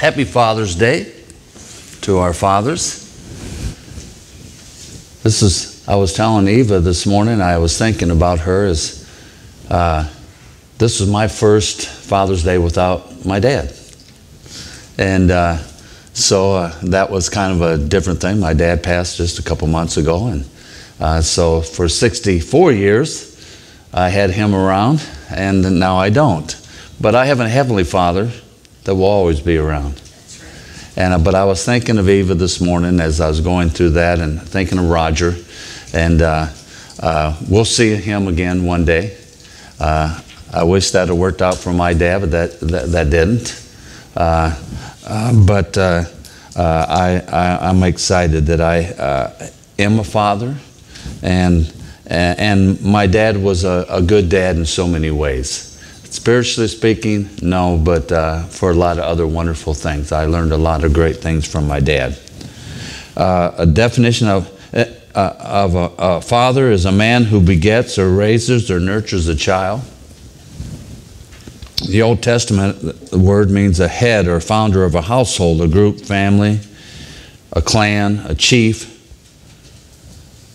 Happy Father's Day to our fathers. I was telling Eva this morning, I was thinking about her as this was my first Father's Day without my dad. And so that was kind of a different thing. My dad passed just a couple months ago. And so for 64 years, I had him around, and now I don't. But I have a Heavenly Father that will always be around. But I was thinking of Eva this morning as I was going through that, and thinking of Roger. And we'll see him again one day. I wish that had worked out for my dad, but that didn't. I'm excited that I am a father, and my dad was a good dad in so many ways. Spiritually speaking, no, but for a lot of other wonderful things. I learned a lot of great things from my dad. A definition of a father is a man who begets or raises or nurtures a child. The Old Testament word means a head or founder of a household, a group, family, a clan, a chief,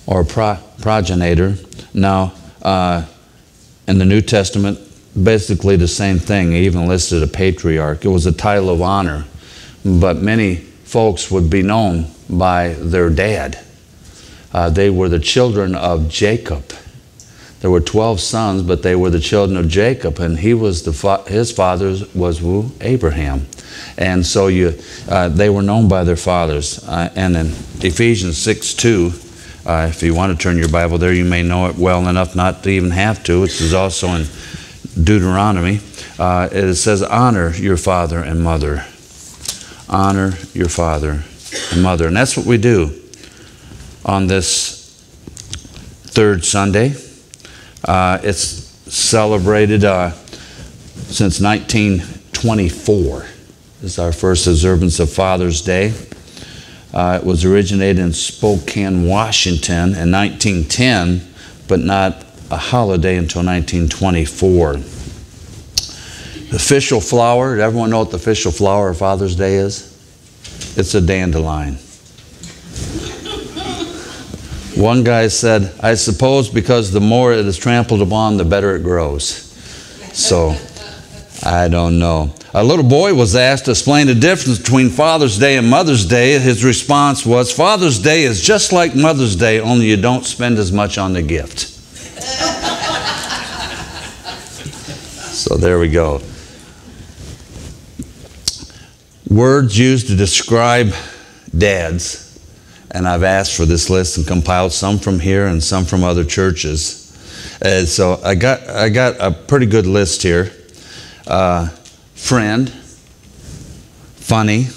or a progenitor. Now, in the New Testament, basically the same thing. He even listed a patriarch. It was a title of honor, but many folks would be known by their dad. They were the children of Jacob. There were 12 sons, but they were the children of Jacob, and he was his father was Abraham. And so they were known by their fathers. And in Ephesians 6:2, if you want to turn your Bible there, you may know it well enough not to even have to. It is also in Deuteronomy. It says, honor your father and mother. Honor your father and mother. And that's what we do on this third Sunday. It's celebrated since 1924. This is our first observance of Father's Day. It was originated in Spokane, Washington in 1910, but not a holiday until 1924. The official flower, does everyone know what the official flower of Father's Day is? It's a dandelion. One guy said, I suppose because the more it is trampled upon, the better it grows. So, I don't know. A little boy was asked to explain the difference between Father's Day and Mother's Day. His response was, Father's Day is just like Mother's Day, only you don't spend as much on the gift. So there we go. Words used to describe dads. And I've asked for this list and compiled some from here and some from other churches. So I got a pretty good list here. Friend, funny,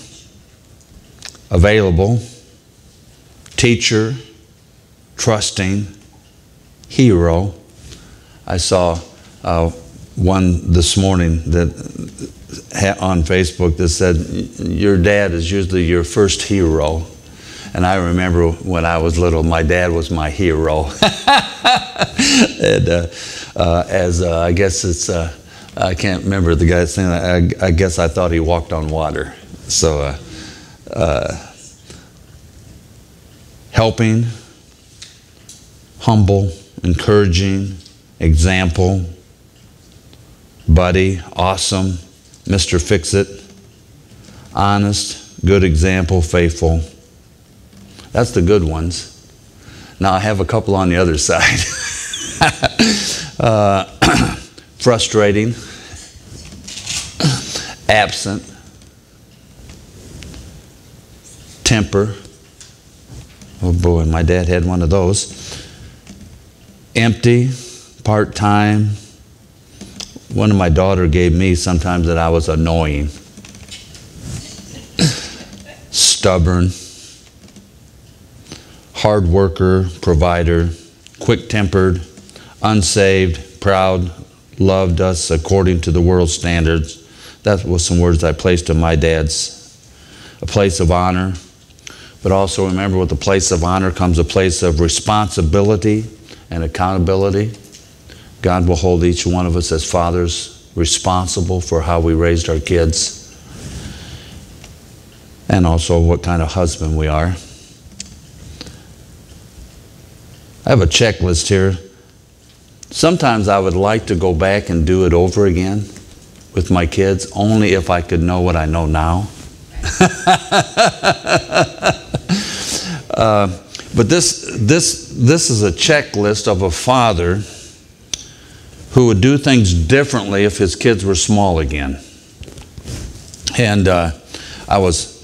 available, teacher, trusting, hero. I saw one this morning that on Facebook that said, your dad is usually your first hero. And I remember when I was little, my dad was my hero. And I guess it's, I can't remember the guy's name. I guess I thought he walked on water. So, helping, humble, encouraging, example, buddy, awesome, Mr. Fix-It, honest, good example, faithful. That's the good ones. Now I have a couple on the other side. Frustrating, absent, temper. Oh boy, my dad had one of those. Empty, part-time. One of my daughter gave me sometimes that I was annoying. Stubborn. Hard worker, provider, quick-tempered, unsaved, proud, loved us according to the world's standards. That was some words I placed in my dad's. A place of honor, but also remember with the place of honor comes a place of responsibility and accountability. God will hold each one of us as fathers responsible for how we raised our kids. and also what kind of husband we are. I have a checklist here. Sometimes I would like to go back and do it over again with my kids, only if I could know what I know now. But this is a checklist of a father who would do things differently if his kids were small again. And I was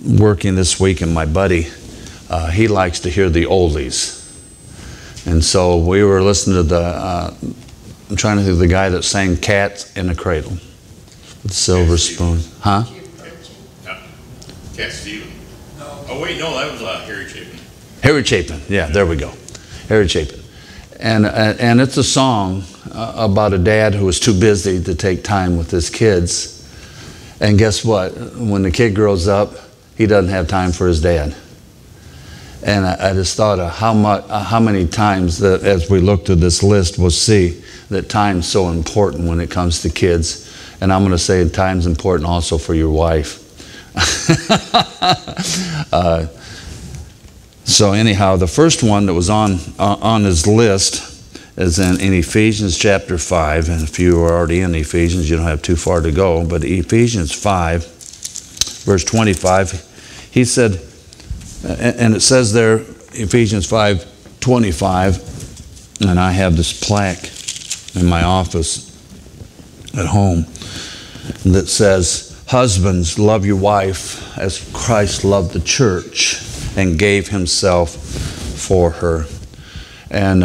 working this week, and my buddy, he likes to hear the oldies. And so we were listening to I'm trying to think of the guy that sang Cat in a Cradle with Silver Spoon. Huh? Cat Stevens. No. Oh, wait, no, that was Harry Chapin. Harry Chapin, yeah, there we go. Harry Chapin. And it's a song about a dad who was too busy to take time with his kids. And guess what? When the kid grows up, he doesn't have time for his dad. And I just thought of how many times that as we look through this list, we'll see that time's so important when it comes to kids. And I'm going to say time's important also for your wife. So anyhow, the first one that was on his list is in Ephesians chapter 5. And if you are already in Ephesians, you don't have too far to go. But Ephesians 5, verse 25, he said, and it says there, Ephesians 5:25, and I have this plaque in my office at home that says, husbands, love your wife as Christ loved the church and gave himself for her. And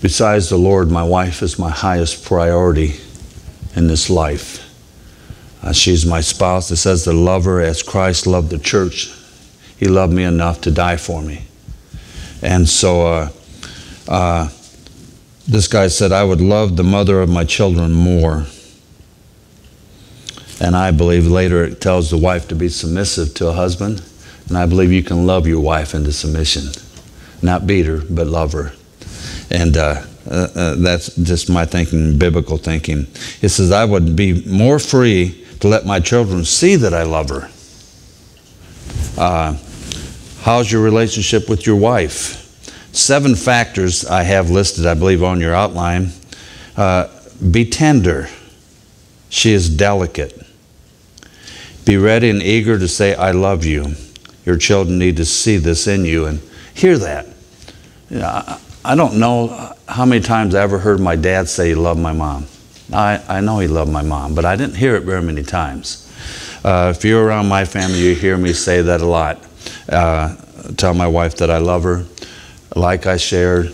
besides the Lord, my wife is my highest priority in this life. She's my spouse. It says to love her as Christ loved the church. He loved me enough to die for me. And so this guy said, I would love the mother of my children more. And I believe later it tells the wife to be submissive to a husband. And I believe you can love your wife into submission. Not beat her, but love her. And that's just my thinking, biblical thinking. It says, I would be more free to let my children see that I love her. How's your relationship with your wife? 7 factors I have listed, I believe, on your outline. Be tender. She is delicate. Be ready and eager to say, I love you. Your children need to see this in you and hear that. You know, I don't know how many times I ever heard my dad say he loved my mom. I know he loved my mom, but I didn't hear it very many times. If you're around my family, you hear me say that a lot. Tell my wife that I love her. Like I shared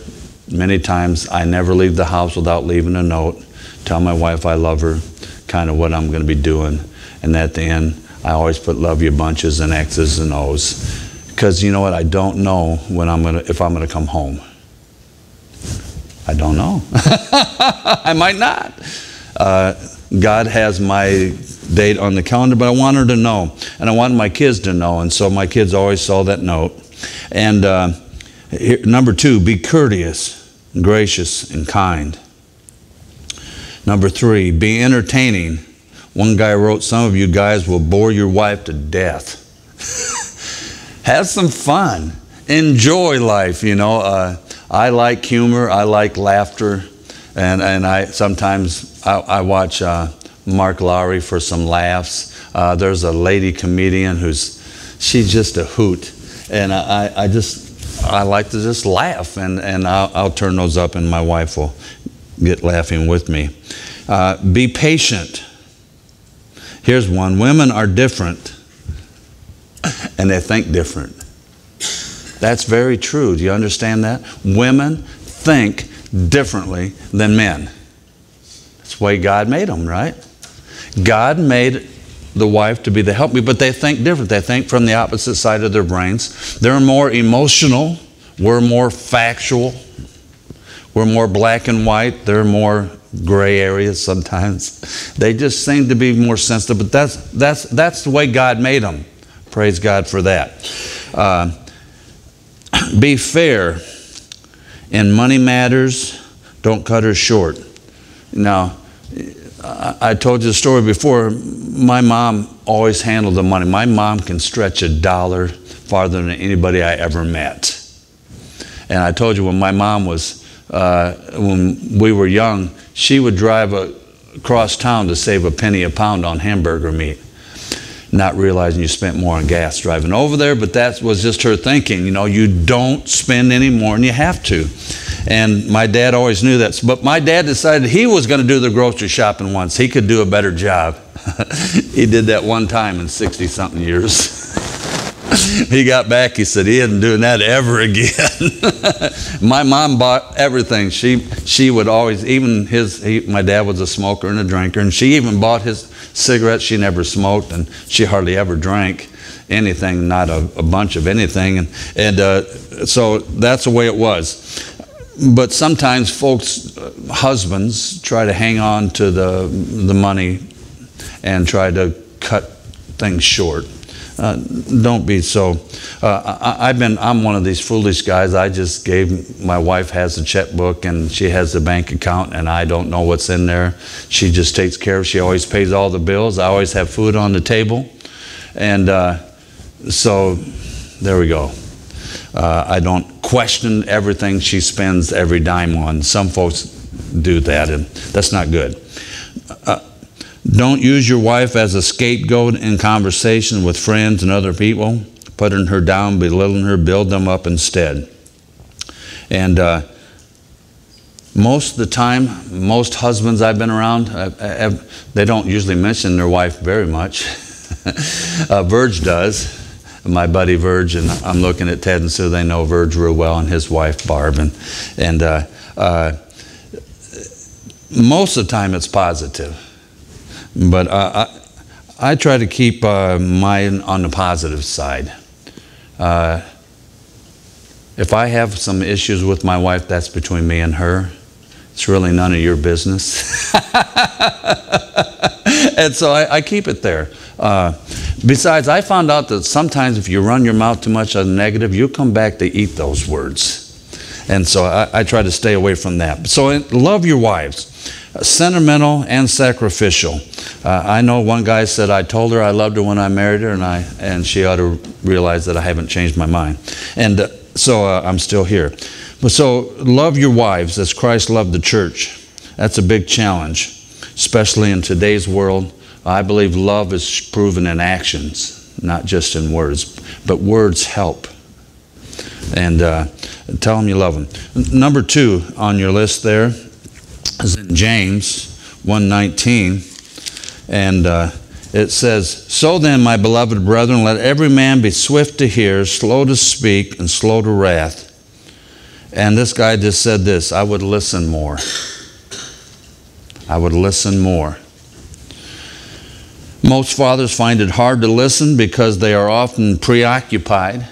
many times, I never leave the house without leaving a note. Tell my wife I love her, kind of what I'm going to be doing. And at the end, I always put love you bunches and X's and O's. Because you know what? I don't know when if I'm going to come home. I don't know. I might not. God has my date on the calendar, but I want her to know. And I want my kids to know. And so my kids always saw that note. And number 2, be courteous, gracious, and kind. Number 3, be entertaining. One guy wrote, some of you guys will bore your wife to death. Have some fun. Enjoy life, you know. I like humor. I like laughter. And I sometimes I watch Mark Lowry for some laughs. There's a lady comedian she's just a hoot. And I like to just laugh. And I'll turn those up and my wife will get laughing with me. Be patient. Here's one. Women are different and they think different. That's very true. Do you understand that? Women think differently than men. That's the way God made them, right? God made the wife to be the helpmeet, but they think different. They think from the opposite side of their brains. They're more emotional. We're more factual. We're more black and white. They're more gray areas sometimes. They just seem to be more sensitive, but that's the way God made them. Praise God for that. Be fair in money matters. Don't cut her short. Now, I told you the story before. My mom always handled the money. My mom can stretch $1 farther than anybody I ever met. And I told you when my mom was, when we were young, she would drive across town to save a penny a pound on hamburger meat, not realizing you spent more on gas driving over there, but that was just her thinking. You know, you don't spend any more than you have to. And my dad always knew that. But my dad decided he was going to do the grocery shopping once. He could do a better job. He did that one time in 60-something years. He got back, he said he isn't doing that ever again. My mom bought everything. She would always, even my dad was a smoker and a drinker, and she even bought his cigarettes. She never smoked, and she hardly ever drank anything, not a bunch of anything. And so that's the way it was. But sometimes folks, husbands, try to hang on to the money and try to cut things short. Don't be so. I'm one of these foolish guys. I just my wife has a checkbook and she has a bank account, and I don't know what's in there. She just takes care of. She always pays all the bills. I always have food on the table, and so there we go. I don't question everything she spends every dime on. Some folks do that, and that's not good. Don't use your wife as a scapegoat in conversation with friends and other people. Putting her down, belittling her, build them up instead. And most of the time, most husbands I've been around, they don't usually mention their wife very much. Verge does. My buddy Verge, and I'm looking at Ted and Sue, they know Verge real well, and his wife Barb. And most of the time it's positive. But I try to keep mine on the positive side. If I have some issues with my wife, that's between me and her. It's really none of your business. And so I keep it there. Besides, I found out that sometimes if you run your mouth too much on the negative, you'll come back to eat those words. And so I try to stay away from that. So love your wives. Sentimental and sacrificial. I know one guy said, I told her I loved her when I married her, and she ought to realize that I haven't changed my mind. And so I'm still here. But so love your wives as Christ loved the church. That's a big challenge, especially in today's world. I believe love is proven in actions, not just in words. But words help. And tell them you love them. Number 2 on your list there is in James 1:19. And it says, So then, my beloved brethren, let every man be swift to hear, slow to speak, and slow to wrath. And this guy just said this, I would listen more. I would listen more. Most fathers find it hard to listen because they are often preoccupied.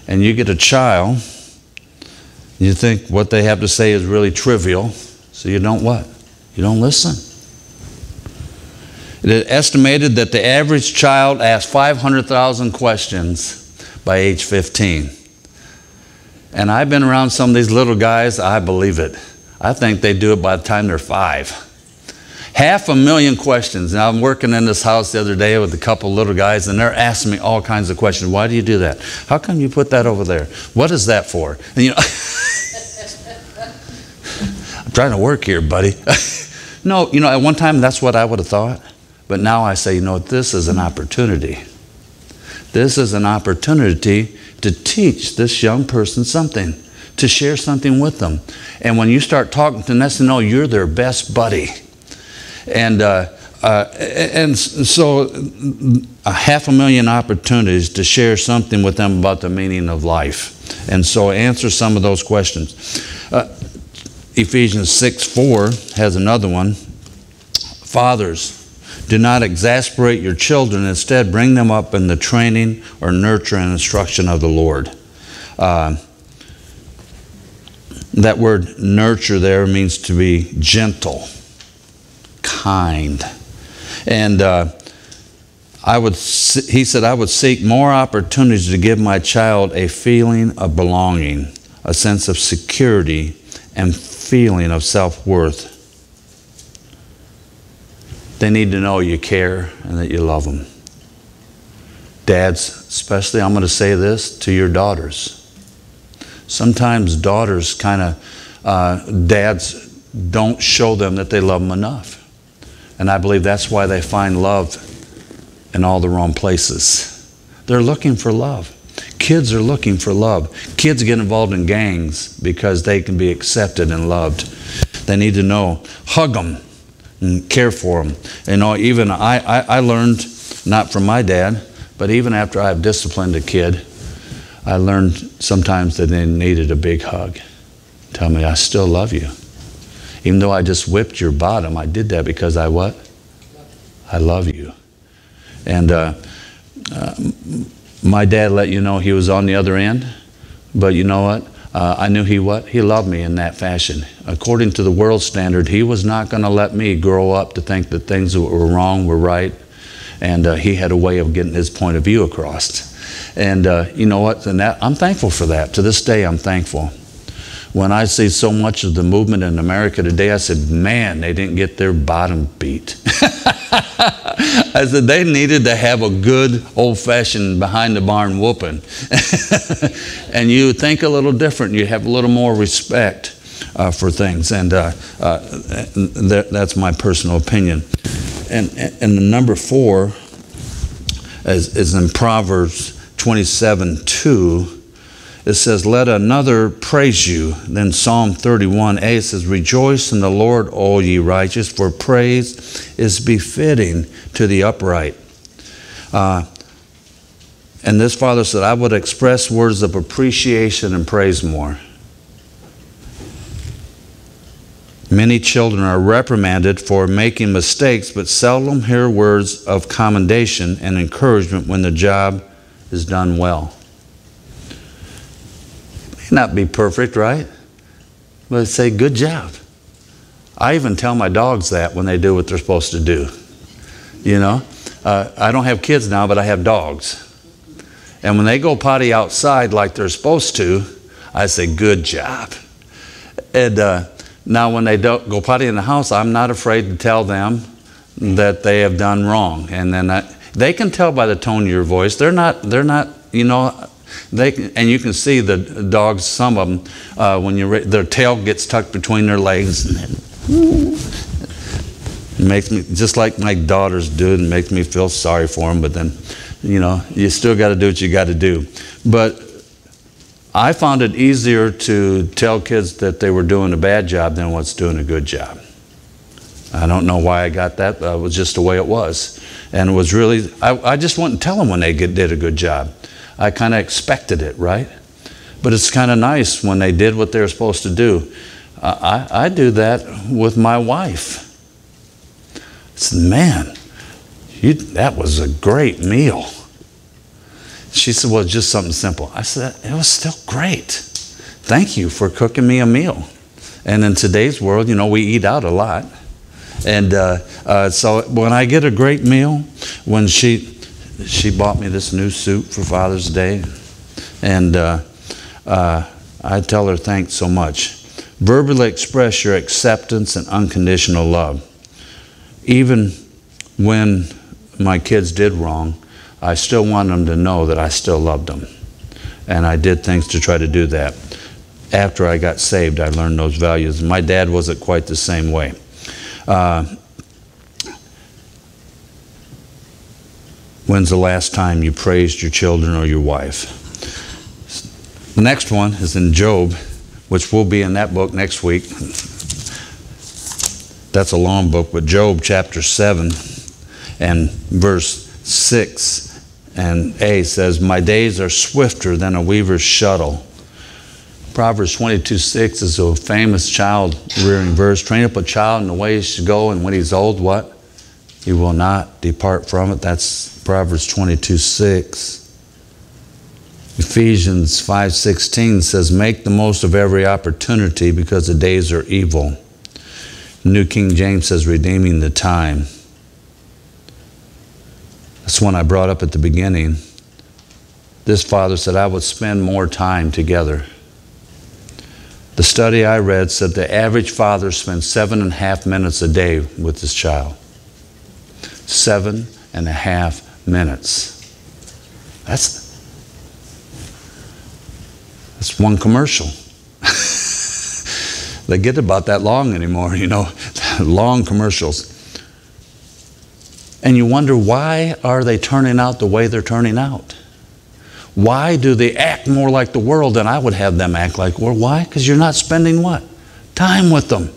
And you get a child, you think what they have to say is really trivial, so you don't what? You don't listen. It is estimated that the average child asks 500,000 questions by age 15. And I've been around some of these little guys, I believe it. I think they do it by the time they're 5. 500,000 questions. Now, I'm working in this house the other day with a couple little guys, and they're asking me all kinds of questions. Why do you do that? How come you put that over there? What is that for? And you know, I'm trying to work here, buddy. No, you know, at one time that's what I would have thought. But now I say, you know, this is an opportunity. This is an opportunity to teach this young person something, to share something with them. And when you start talking to them, that's to know you're their best buddy. And so 500,000 opportunities to share something with them about the meaning of life. And so answer some of those questions. Ephesians 6:4 has another one. Fathers, do not exasperate your children. Instead, bring them up in the training or nurture and instruction of the Lord. That word nurture there means to be gentle, kind. And he said, I would seek more opportunities to give my child a feeling of belonging, a sense of security, and feeling of self-worth. They need to know you care and that you love them. Dads, especially, I'm going to say this to your daughters. Sometimes daughters dads don't show them that they love them enough. And I believe that's why they find love in all the wrong places. They're looking for love. Kids are looking for love. Kids get involved in gangs because they can be accepted and loved. They need to know, hug them and care for them. You know, even I learned, not from my dad, but even after I've disciplined a kid, I learned sometimes that they needed a big hug. Tell me, I still love you. Even though I just whipped your bottom, I did that because I what? I love you. And my dad let you know he was on the other end, but you know what? I knew he loved me in that fashion. According to the world standard, he was not going to let me grow up to think that things that were wrong were right. And he had a way of getting his point of view across. And you know what? And I'm thankful for that. To this day, I'm thankful. When I see so much of the movement in America today, I said, man, they didn't get their bottom beat. I said, they needed to have a good old-fashioned behind-the-barn whooping. And you think a little different. You have a little more respect for things. And that's my personal opinion. And the number 4 is in Proverbs 27:2. It says, let another praise you. Then Psalm 31:8 says, rejoice in the Lord, all ye righteous, for praise is befitting to the upright. And this father said, I would express words of appreciation and praise more. Many children are reprimanded for making mistakes, but seldom hear words of commendation and encouragement when the job is done well. Not be perfect, right? But say, good job. I even tell my dogs that when they do what they're supposed to do. You know, I don't have kids now, but I have dogs. And when they go potty outside like they're supposed to, I say, good job. And now when they don't go potty in the house, I'm not afraid to tell them that they have done wrong. And then they can tell by the tone of your voice. They're not, you know, and you can see the dogs, some of them, when their tail gets tucked between their legs. It makes me, just like my daughters do, it makes me feel sorry for them. But then, you know, you still got to do what you got to do. But I found it easier to tell kids that they were doing a bad job than what's doing a good job. I don't know why I got that, but it was just the way it was. And it was really, I just wouldn't tell them when they did a good job. I kind of expected it, right? But it's kind of nice when they did what they were supposed to do. I do that with my wife. I said, man, that was a great meal. She said, well, just something simple. I said, it was still great. Thank you for cooking me a meal. And in today's world, you know, we eat out a lot. And so when I get a great meal, when she bought me this new suit for Father's Day, and I tell her thanks so much. Verbally express your acceptance and unconditional love. Even when my kids did wrong, I still want them to know that I still loved them. And I did things to try to do that. After I got saved, I learned those values. My dad wasn't quite the same way. When's the last time you praised your children or your wife? The next one is in Job, which will be in that book next week. That's a long book, but Job chapter 7 and verse 6 and A says, my days are swifter than a weaver's shuttle. Proverbs 22:6 is a famous child rearing verse. Train up a child in the way he should go, and when he's old, what? He will not depart from it. That's Proverbs 22:6. Ephesians 5:16 says, make the most of every opportunity because the days are evil. New King James says, redeeming the time. That's one I brought up at the beginning. This father said, I would spend more time together. The study I read said the average father spends 7.5 minutes a day with his child. 7.5 minutes. That's one commercial. They get about that long anymore, you know, long commercials. And you wonder, why are they turning out the way they're turning out? Why do they act more like the world than I would have them act like? Well, why? Because you're not spending what? Time with them.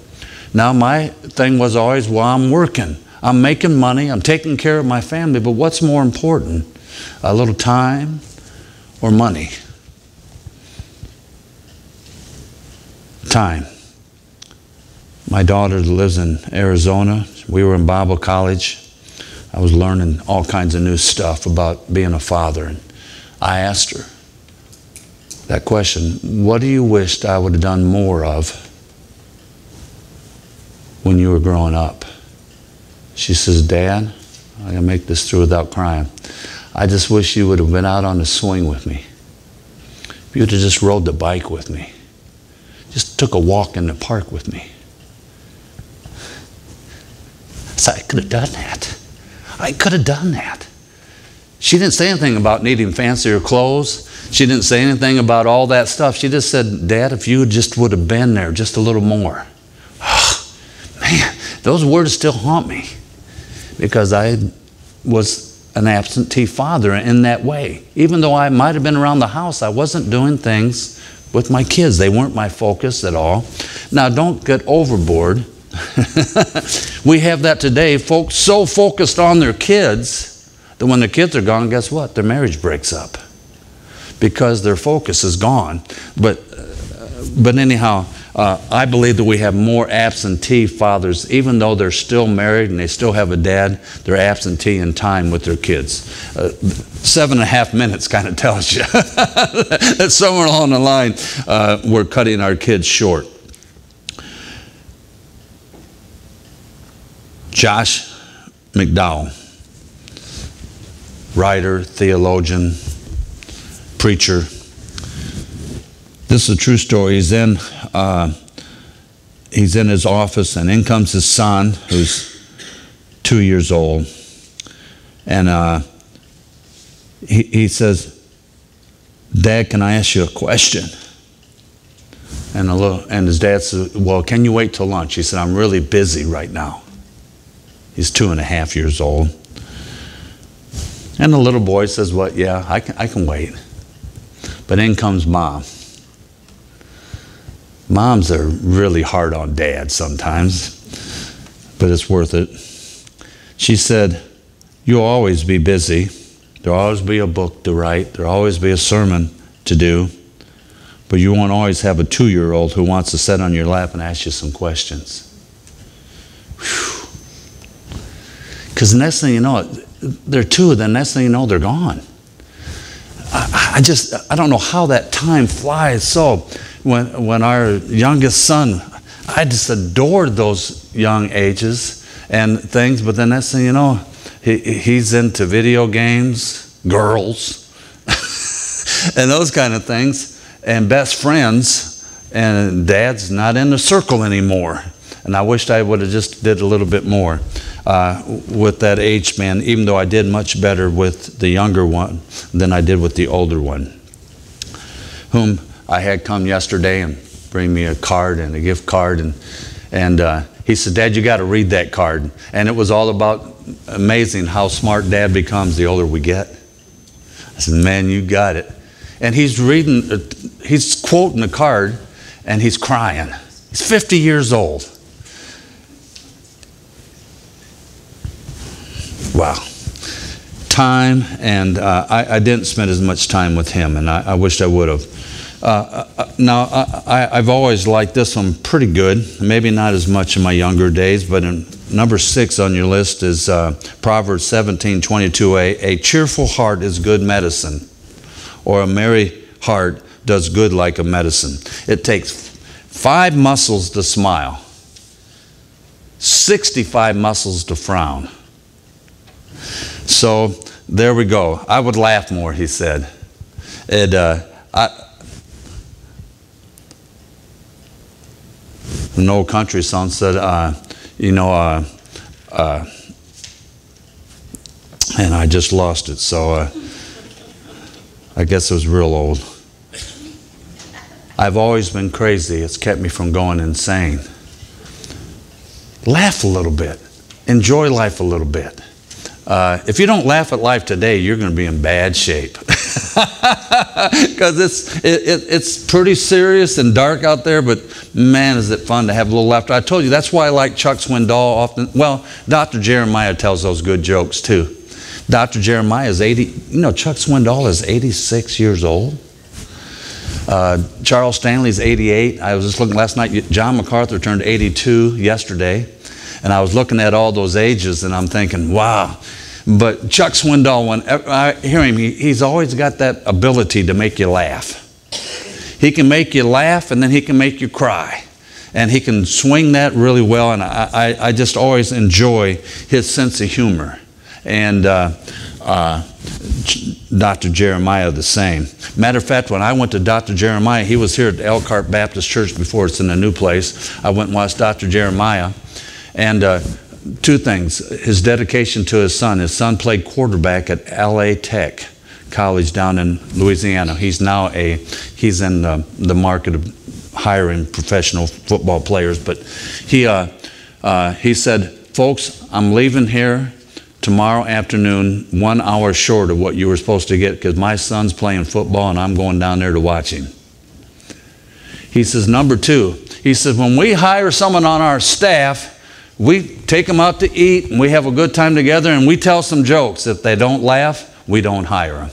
Now, my thing was always, well, I'm working. I'm making money. I'm taking care of my family. But what's more important? A little time or money? Time. My daughter lives in Arizona. We were in Bible college. I was learning all kinds of new stuff about being a father. And I asked her that question, what do you wish I would have done more of when you were growing up? She says, Dad, I'm going to make this through without crying. I just wish you would have been out on the swing with me. If you would have just rode the bike with me. Just took a walk in the park with me. So I could have done that. I could have done that. She didn't say anything about needing fancier clothes. She didn't say anything about all that stuff. She just said, Dad, if you just would have been there just a little more. Oh, man, those words still haunt me because I was an absentee father in that way. Even though I might have been around the house, I wasn't doing things with my kids. They weren't my focus at all. Now, don't get overboard. We have that today. Folks so focused on their kids that when the kids are gone, guess what? Their marriage breaks up because their focus is gone. But anyhow, I believe that we have more absentee fathers, even though they're still married and they still have a dad, they're absentee in time with their kids. 7.5 minutes kind of tells you that somewhere along the line we're cutting our kids short. Josh McDowell, writer, theologian, preacher. This is a true story. He's in his office, and in comes his son, who's 2 years old. And he says, Dad, can I ask you a question? And his dad said, well, can you wait till lunch? He said, I'm really busy right now. He's 2.5 years old. And the little boy says, well, yeah, I can wait. But in comes Mom. Moms are really hard on Dad sometimes, but it's worth it. She said, you'll always be busy. There'll always be a book to write. There'll always be a sermon to do. But you won't always have a 2-year-old who wants to sit on your lap and ask you some questions. Because the next thing you know, they're 2, the next thing you know, they're gone. I don't know how that time flies. So when our youngest son, I just adored those young ages and things, but the next thing you know, he's into video games, girls, and those kind of things, and best friends, and Dad's not in the circle anymore. And I wished I would have just did a little bit more with that age span, even though I did much better with the younger one than I did with the older one, whom I had come yesterday and bring me a card and a gift card. And he said, Dad, you got to read that card. And it was all about amazing how smart Dad becomes the older we get. I said, man, you got it. And he's quoting the card, and he's crying. He's 50 years old. Wow. Time, and I didn't spend as much time with him, and I wished I would have. Now, I've always liked this one pretty good. Maybe not as much in my younger days, but in number 6 on your list is Proverbs 17:22a. A cheerful heart is good medicine, or a merry heart does good like a medicine. It takes 5 muscles to smile, 65 muscles to frown. So there we go. I would laugh more, he said. An old country song said, and I just lost it. So I guess it was real old. I've always been crazy. It's kept me from going insane. Laugh a little bit. Enjoy life a little bit. If you don't laugh at life today, you're going to be in bad shape. Because it's pretty serious and dark out there, but man, is it fun to have a little laughter. I told you, that's why I like Chuck Swindoll often. Well, Dr. Jeremiah tells those good jokes too. Dr. Jeremiah is 80. You know, Chuck Swindoll is 86 years old. Charles Stanley's 88. I was just looking last night. John MacArthur turned 82 yesterday. And I was looking at all those ages and I'm thinking, wow. But Chuck Swindoll, when I hear him, he's always got that ability to make you laugh. He can make you laugh and then he can make you cry. And he can swing that really well. And I just always enjoy his sense of humor. And Dr. Jeremiah the same. Matter of fact, when I went to Dr. Jeremiah, he was here at Elkhart Baptist Church before. It's in a new place. I went and watched Dr. Jeremiah. And two things, his dedication to his son. His son played quarterback at LA Tech College down in Louisiana. He's now he's in the market of hiring professional football players. But he said, folks, I'm leaving here tomorrow afternoon 1 hour short of what you were supposed to get because my son's playing football and I'm going down there to watch him. He says, number two, he says, when we hire someone on our staff, we take them out to eat and we have a good time together and we tell some jokes. If they don't laugh, we don't hire them.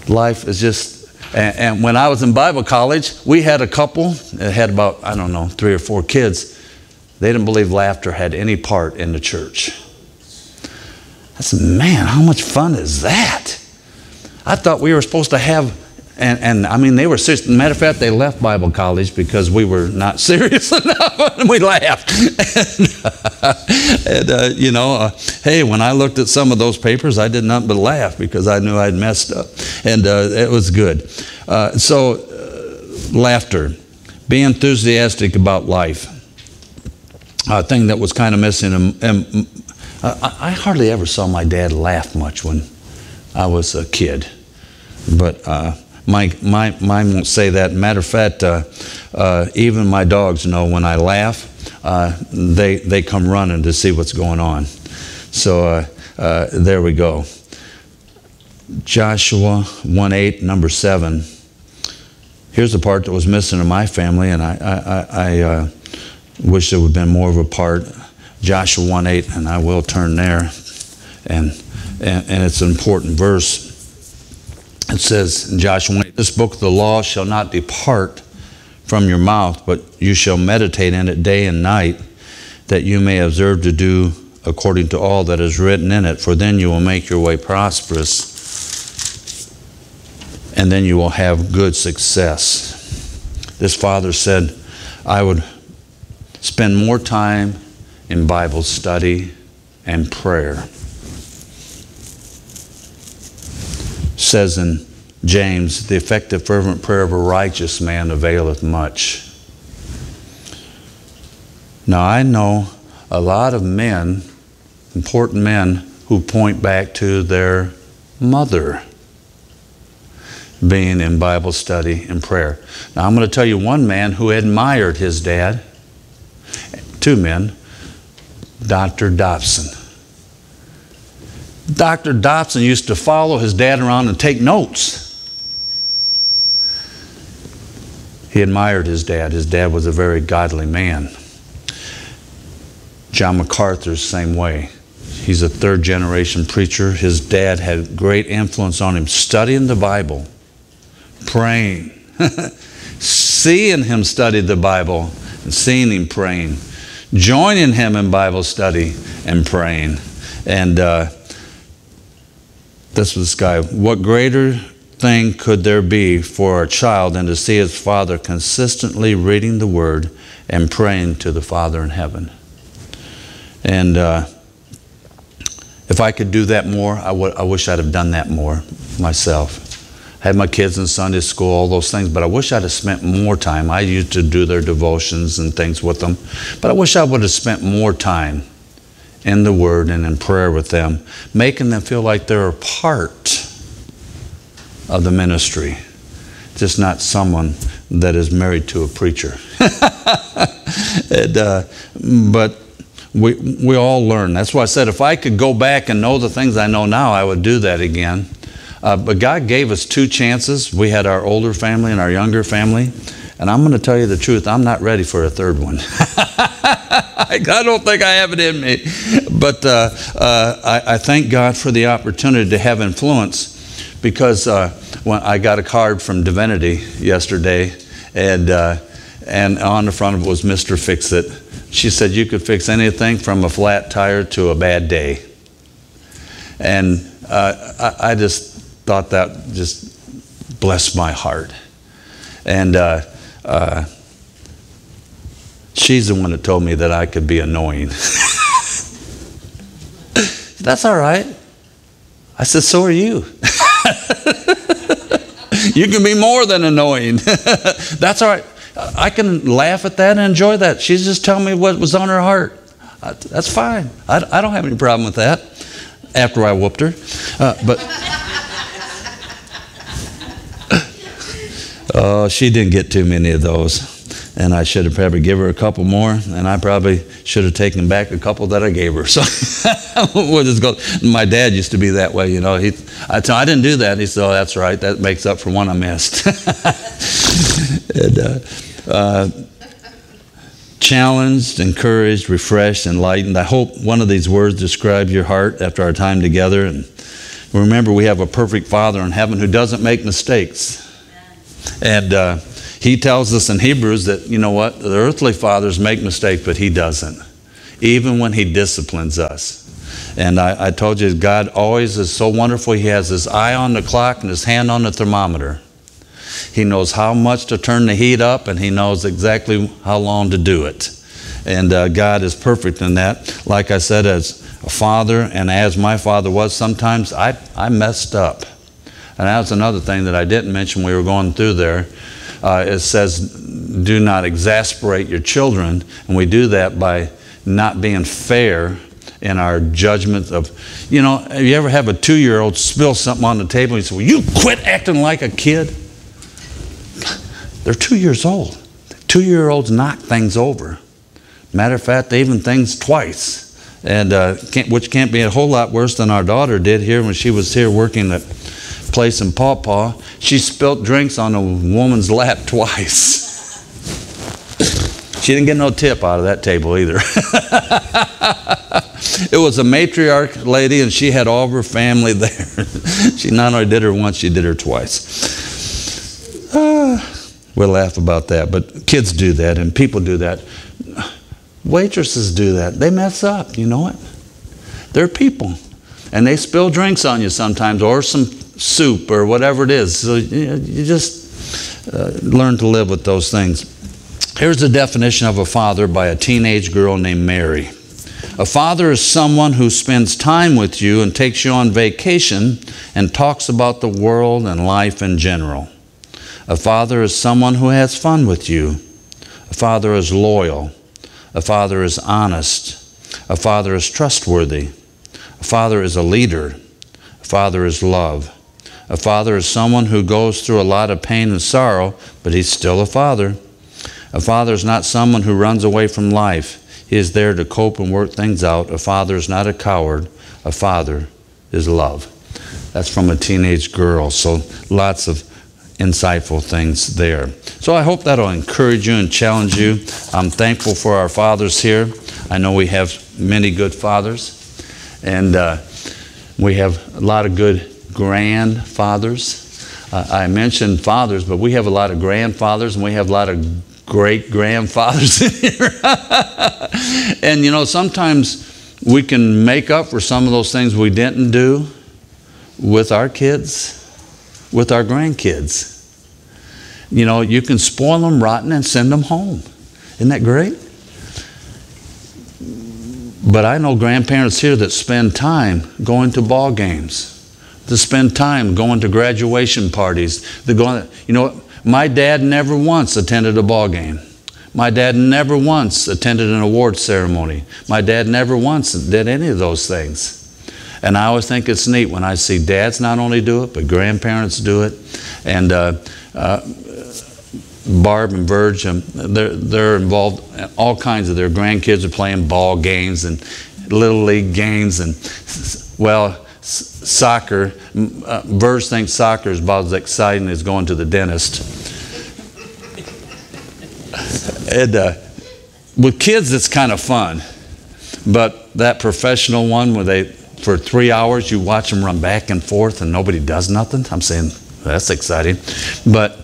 Life is just, and when I was in Bible college, we had a couple that had about, I don't know, 3 or 4 kids. They didn't believe laughter had any part in the church. I said, man, how much fun is that? I thought we were supposed to have, and I mean, they were serious. Matter of fact, they left Bible college because we were not serious enough, and we laughed. You know, hey, when I looked at some of those papers, I did nothing but laugh because I knew I'd messed up, and it was good. Laughter, be enthusiastic about life. A thing that was kind of missing, I hardly ever saw my dad laugh much when I was a kid, but mine won't say that. Matter of fact, even my dogs know when I laugh, they come running to see what's going on. So there we go. Joshua 1:8, number 7. Here's the part that was missing in my family, and I wish there would have been more of a part. Joshua 1:8, and I will turn there, and it's an important verse. It says in Joshua 1:8, this book of the law shall not depart from your mouth, but you shall meditate in it day and night, that you may observe to do according to all that is written in it, for then you will make your way prosperous, and then you will have good success. This father said, I would spend more time in Bible study and prayer. Says in James, the effective fervent prayer of a righteous man availeth much. Now I know a lot of men, important men, who point back to their mother being in Bible study and prayer. Now I'm going to tell you one man who admired his dad. 2 men. Dr. Dobson. Dr. Dobson used to follow his dad around and take notes. He admired his dad. His dad was a very godly man. John MacArthur's same way. He's a 3rd generation preacher. His dad had great influence on him, studying the Bible, praying, seeing him study the Bible and seeing him praying, joining him in Bible study and praying. And this was this guy. What greater thing could there be for a child than to see his father consistently reading the Word and praying to the Father in heaven? And if I could do that more, I wish I'd have done that more myself. I had my kids in Sunday school, all those things, but I wish I'd have spent more time. I used to do their devotions and things with them, but I wish I would have spent more time in the Word and in prayer with them, making them feel like they're a part of the ministry, just not someone that is married to a preacher. But we all learn. That's why I said if I could go back and know the things I know now, I would do that again. But God gave us 2 chances. We had our older family and our younger family. And I'm going to tell you the truth, I'm not ready for a 3rd one. I don't think I have it in me. But I thank God for the opportunity to have influence, because when I got a card from Divinity yesterday, and on the front of it was Mr. Fix-It. She said you could fix anything from a flat tire to a bad day. And I just thought that just blessed my heart. And she's the one that told me that I could be annoying. That's all right. I said, so are you. You can be more than annoying. That's all right. I can laugh at that and enjoy that. She's just telling me what was on her heart. That's fine. I don't have any problem with that after I whooped her. She didn't get too many of those. And I should have probably given her a couple more, and I probably should have taken back a couple that I gave her. So we'll just go. My dad used to be that way, you know. I didn't do that. He said, oh, that's right. That makes up for one I missed. And, challenged, encouraged, refreshed, enlightened. I hope one of these words describes your heart after our time together. And remember, we have a perfect Father in heaven who doesn't make mistakes. And he tells us in Hebrews that, you know what, the earthly fathers make mistakes, but he doesn't, even when he disciplines us. And I told you, God always is so wonderful. He has his eye on the clock and his hand on the thermometer. He knows how much to turn the heat up, and he knows exactly how long to do it. And God is perfect in that. Like I said, as a father, and as my father was, sometimes I messed up. And that was another thing that I didn't mention when we were going through there. It says, do not exasperate your children. And we do that by not being fair in our judgment of, you know, you ever have a 2-year-old spill something on the table and you say, well, you quit acting like a kid? They're 2 years old. 2-year-olds knock things over. Matter of fact, they even things twice. And which can't be a whole lot worse than our daughter did here when she was here working at place in Paw Paw. She spilt drinks on a woman's lap twice. She didn't get no tip out of that table either. It was a matriarch lady, and she had all of her family there. She not only did her once, she did her twice. We'll laugh about that, but kids do that, and people do that. Waitresses do that. They mess up, you know it. They're people, and they spill drinks on you sometimes, or some soup or whatever it is. So you just learn to live with those things. Here's the definition of a father by a teenage girl named Mary. A father is someone who spends time with you and takes you on vacation and talks about the world and life in general. A father is someone who has fun with you. A father is loyal. A father is honest. A father is trustworthy. A father is a leader. A father is love. A father is someone who goes through a lot of pain and sorrow, but he's still a father. A father is not someone who runs away from life. He is there to cope and work things out. A father is not a coward. A father is love. That's from a teenage girl, so lots of insightful things there. So I hope that'll encourage you and challenge you. I'm thankful for our fathers here. I know we have many good fathers, and we have a lot of good grandfathers. I mentioned fathers, but we have a lot of grandfathers, and we have a lot of great-grandfathers in here. And you know, sometimes we can make up for some of those things we didn't do with our kids, with our grandkids. You know, you can spoil them rotten and send them home. Isn't that great? But I know grandparents here that spend time going to ball games, to spend time going to graduation parties. You know, my dad never once attended a ball game, My dad never once attended an award ceremony. My dad never once did any of those things. And I always think it's neat when I see dads not only do it, but grandparents do it. And Barb and Verge, they're involved in all kinds of, their grandkids are playing ball games and little league games and, well, soccer. Verge thinks soccer is about as exciting as going to the dentist. And with kids, it's kind of fun. But that professional one where they, for 3 hours, you watch them run back and forth and nobody does nothing, I'm saying, that's exciting. But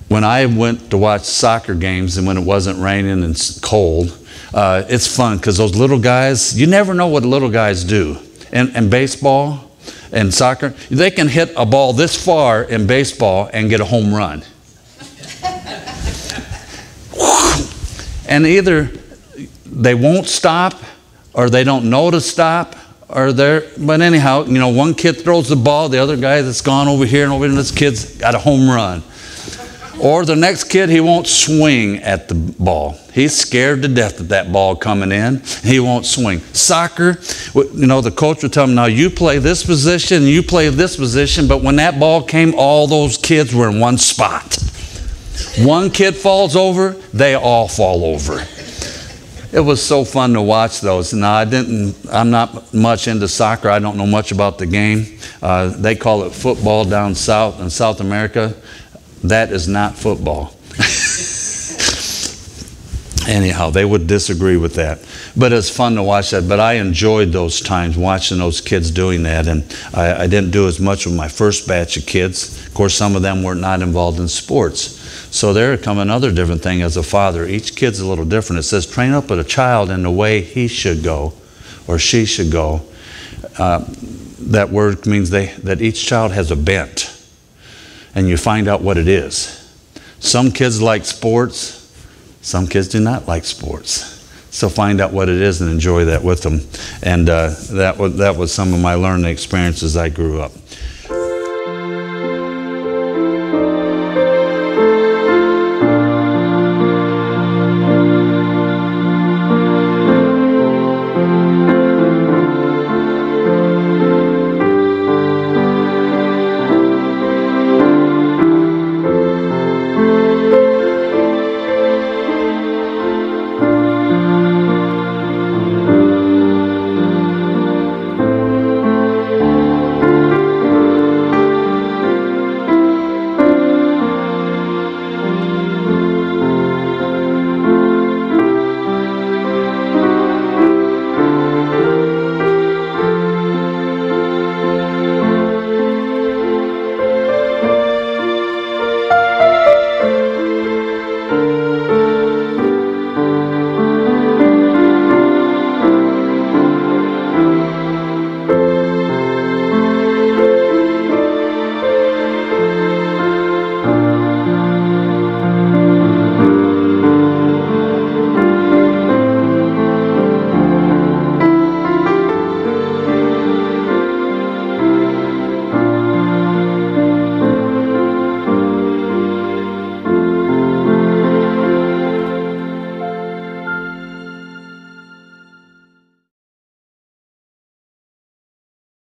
when I went to watch soccer games and when it wasn't raining and cold, it's fun because those little guys, you never know what little guys do. And baseball and soccer, they can hit a ball this far in baseball and get a home run. And either they won't stop or they don't know to stop, or but anyhow, you know, one kid throws the ball, the other guy that's gone over here and over here, and this kid's got a home run. Or the next kid, he won't swing at the ball. He's scared to death of that ball coming in. He won't swing. Soccer, you know, the coach will tell him, now you play this position, you play this position, but when that ball came, all those kids were in one spot. One kid falls over, they all fall over. It was so fun to watch those. Now, I'm not much into soccer. I don't know much about the game. They call it football down south in South America. That is not football. Anyhow, they would disagree with that. But it's fun to watch that. But I enjoyed those times watching those kids doing that. And I didn't do as much with my first batch of kids. Of course, some of them were not involved in sports. So there come another different thing as a father. Each kid's a little different. It says, train up a child in the way he should go or she should go. That word means that each child has a bent. And you find out what it is. Some kids like sports. Some kids do not like sports. So find out what it is and enjoy that with them. And that was some of my learning experiences as I grew up.